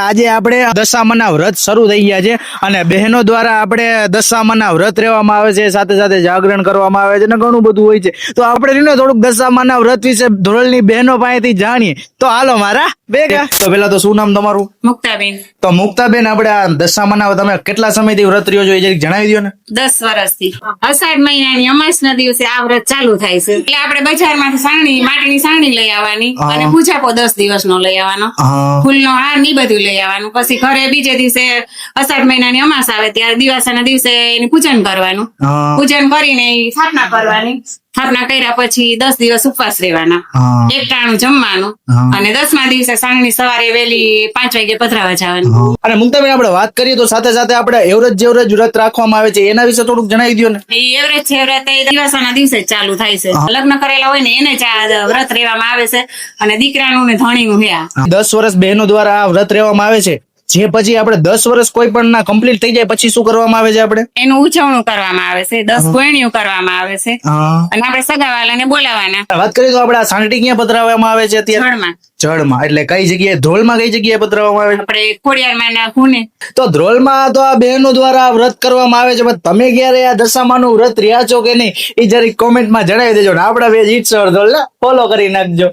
આજે આપણે દશામાના વ્રત શરૂ થઈ ગયા છે અને બહેનો દ્વારા આપણે દશામાના વ્રત રહેવામાં આવે છે, સાથે સાથે જાગરણ કરવામાં આવે છે અને ઘણું બધું હોય છે. તો આપણે રીને થોડુંક દશામાના વ્રત વિશે ધોરણની બહેનો પાસેથી જાણીએ. તો હાલો મારા ભેગા. તો પેલા તો શું નામ તમારું? મુક્તાબેન. તો મુક્તાબેન, આપણે આ દશામાના તમે કેટલા સમયથી વ્રત રહ્યો છો એ જરીક જણાવી દો ને. 10 વર્ષથી અષાઢ મહિનાની અમાસના દિવસે આ વ્રત ચાલુ થાય છે. એટલે આપણે બજારમાંથી સાણી, માટીની સાણી લઈ આવવાની અને પૂજાપો 10 દિવસનો લઈ આવવાનો, ફૂલનો હાર ની બધું લઈ આવવાનું. પછી ઘરે બીજે દિવસે અષાઢ મહિનાની અમાસ આવે ત્યારે દિવાસાના દિવસે એનું પૂજન કરવાનું. પૂજન કરીને સ્થાપના કરવાની. સ્થાપના કર્યા પછી 10 દિવસ ઉપવાસ રહેવાના, એક ટાણું જમવાનું અને 10મા દિવસે સાંજની સવારે વહેલી 5 વાગે પધરાવા જવાનું. અને મુક્તાબેન, આપણે વાત કરીએ તો સાથે સાથે આપણે એવરેજ જેવરેજ વ્રત રાખવામાં આવે છે એના વિશે થોડુંક જણાવી દો ને. એ એવરેજ છે વ્રત એ દિવાસાના દિવસે જ ચાલુ થાય છે. લગ્ન કરેલા હોય ને એને જ આ વ્રત રહેવામાં આવે છે અને દીકરાનું ને ધણીનું હે. 10 વર્ષ બહેનો દ્વારા આ વ્રત રહેવામાં આવે છે. જે પછી આપણે 10 વર્ષ કોઈ પણ ના કમ્પ્લીટ થઈ જાય પછી શું કરવામાં આવે છે? આપણે એનું ઉજવણું કરવામાં આવે છે, 10 ગોયણીઓ કરવામાં આવે છે અને આપણે સગાવાલાને બોલાવાના. વાત કરીએ તો આપણે આ સાંટી ક્યાં પધરાવવામાં આવે છે અત્યારે? જળમાં. જળમાં એટલે કઈ જગ્યાએ? ધ્રોલમાં કઈ જગ્યાએ પધરાવવામાં આવે છે? આપણે ખોડિયારમાં ના ખૂણે. તો ધ્રોલમાં તો આ બહેનો દ્વારા વ્રત કરવામાં આવે છે, પણ તમે ક્યારે આ દશામાનું વ્રત રહ્યા છો કે નહીં એ જરીક કોમેન્ટમાં જણાવી દેજો ને. આપણા બે ઈટ સર ધ્રોલ ફોલો કરી નાખજો.